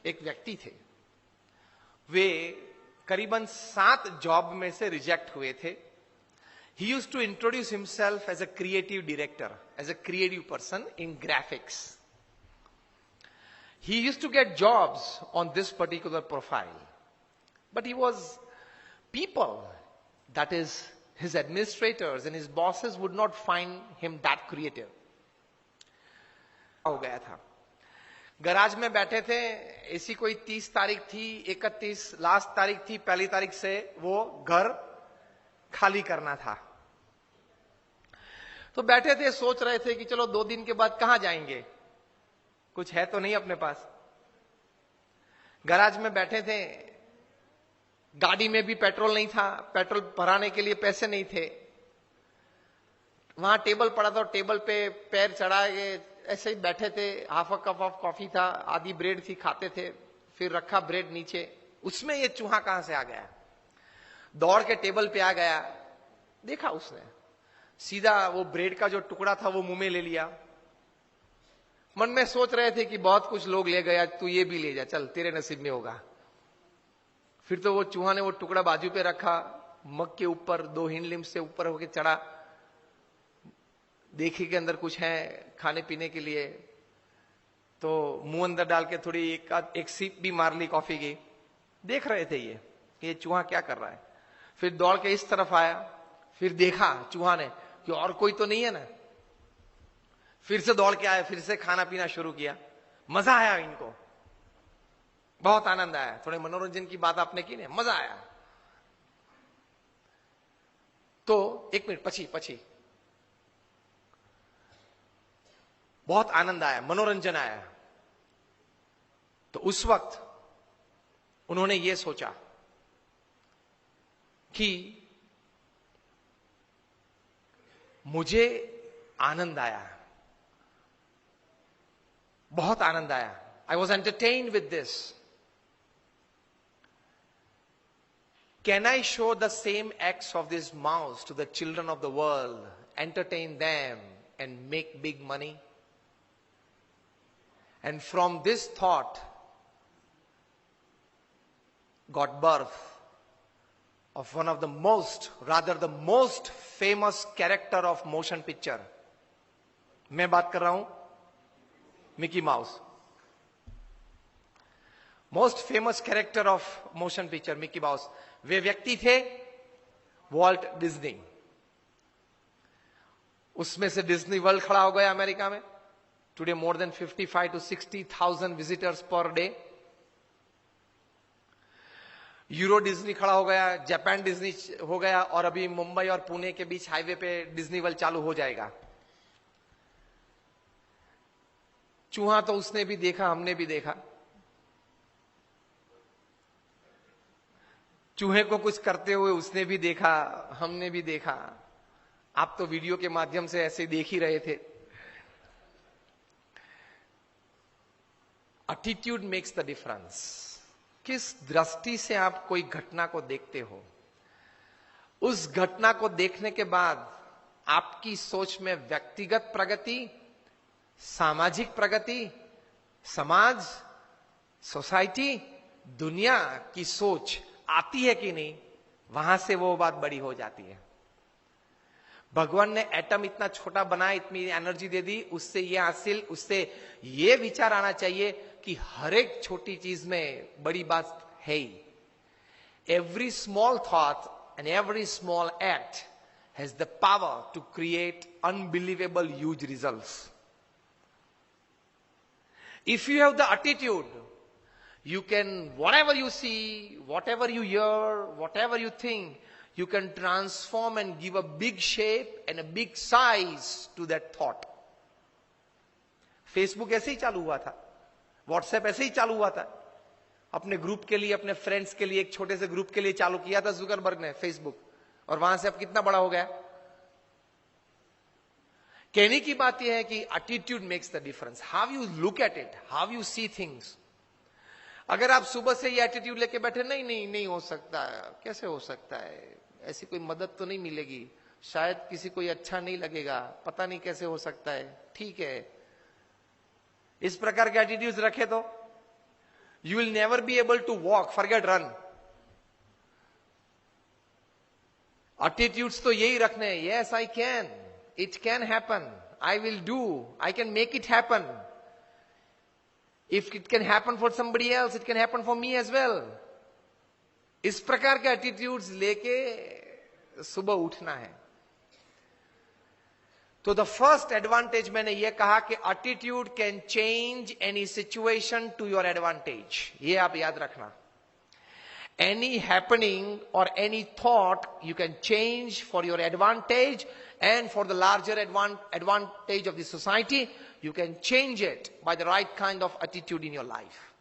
एक व्यक्ति थे, वे करीबन 7 जॉब में से रिजेक्ट हुए थे. He used to introduce himself as a creative director, as a creative person in graphics. He used to get jobs on this particular profile. But he was, people, that is, his administrators and his bosses would not find him that creative. हो गया था, garage में बैठे थे, ऐसी कोई 30 तारीख थी, 31 लास्ट तारीख थी, पहली तारीख से वो घर खाली करना था. तो बैठे थे, सोच रहे थे कि चलो 2 दिन के बाद कहां जाएंगे, कुछ है तो नहीं अपने पास. गराज में बैठे थे, गाड़ी में भी पेट्रोल नहीं था, पेट्रोल भराने के लिए पैसे नहीं थे. वहां टेबल पड़ा था, टेबल पे पैर चढ़ा के ऐसे ही बैठे थे. Half a cup of coffee था, आधी ब्रेड थी, खाते थे. फिर रखा ब्रेड नीचे, उसमें ये चूहा कहां से आ गया, दौड़ के टेबल पे आ गया. देखा उसने, सीधा वो ब्रेड का जो टुकड़ा था वो मुंह में ले लिया. मन में सोच रहे थे कि बहुत कुछ लोग ले गया, तू ये भी ले जा, चल तेरे नसीब में होगा. फिर तो वो चूहा ने वो टुकड़ा बाजू पे रखा, मग के ऊपर 2 हिंड लिम्ब से ऊपर होके चढ़ा. देखी के अंदर कुछ है खाने पीने के लिए, तो मुंह अंदर डाल के थोड़ी एक सीप भी मार ली कॉफी की. देख रहे थे ये चूहा क्या कर रहा है. फिर दौड़ के इस तरफ आया, फिर देखा चूहा ने कि और कोई तो नहीं है ना. फिर से दौड़ के आया, फिर से खाना पीना शुरू किया. मजा आया इनको, बहुत आनंद आया. थोड़े मनोरंजन की बात आपने की ना, मजा आया. तो 1 मिनट पछी बहुत आनंद आया, मनोरंजन आया. तो उस वक्त उन्होंने ये सोचा कि मुझे आनंद आया, बहुत आनंद आया. I was entertained with this. Can I show the same acts of this mouse to the children of the world, entertain them and make big money? And from this thought got birth of one of the most, rather the most famous character of motion picture. मैं बात कर रहा हूं Mickey Mouse. Most famous character of motion picture Mickey Mouse. वे व्यक्ति थे Walt Disney. उसमें से डिज्नी वर्ल्ड खड़ा हो गया अमेरिका में. Today more than 55 to 60,000 visitors per day. Euro Disney खड़ा हो गया, जापान डिज्नी हो गया, और अभी मुंबई और पुणे के बीच हाईवे पे डिज्नी वर्ल्ड चालू हो जाएगा. चूहा तो उसने भी देखा, हमने भी देखा. चूहे को कुछ करते हुए उसने भी देखा, हमने भी देखा. आप तो वीडियो के माध्यम से ऐसे देख ही रहे थे. Attitude makes the difference. किस दृष्टि से आप कोई घटना को देखते हो, उस घटना को देखने के बाद आपकी सोच में व्यक्तिगत प्रगति, सामाजिक प्रगति, समाज, सोसाइटी, दुनिया की सोच आती है कि नहीं, वहां से वो बात बड़ी हो जाती है. भगवान ने एटम इतना छोटा बनाया, इतनी एनर्जी दे दी, उससे ये हासिल, उससे ये विचार आना चाहिए कि हर एक छोटी चीज में बड़ी बात है ही. Every small thought and every small act has the power to create unbelievable huge results. If you have the attitude, you can, whatever you see, whatever you hear, whatever you think, you can transform and give a big shape and a big size to that thought. Facebook ऐसे ही चालू हुआ था, WhatsApp ऐसे ही चालू हुआ था. अपने group के लिए, अपने फ्रेंड्स के लिए, एक छोटे से ग्रुप के लिए चालू किया था जुकरबर्ग ने फेसबुक, और वहां से अब कितना बड़ा हो गया. कहने की बात यह है कि attitude makes the difference. How you look at it, how you see things. अगर आप सुबह से ये एटीट्यूड लेके बैठे, नहीं नहीं नहीं हो सकता, कैसे हो सकता है, ऐसी कोई मदद तो नहीं मिलेगी, शायद किसी को अच्छा नहीं लगेगा, पता नहीं कैसे हो सकता है, ठीक है, इस प्रकार के एटीट्यूड रखे तो You will never be able to walk, forget run. Attitudes तो यही रखने हैं. Yes, I can. It can happen. I will do. I can make it happen. If it can happen for somebody else, it can happen for me as well. इस प्रकार के attitudes लेके सुबह उठना है. तो द फर्स्ट एडवांटेज मैंने ये कहा कि attitude can change any situation to your advantage. ये आप याद रखना. Any happening or any thought you can change for your advantage and for the larger advantage of the society. You can change it by the right kind of attitude in your life.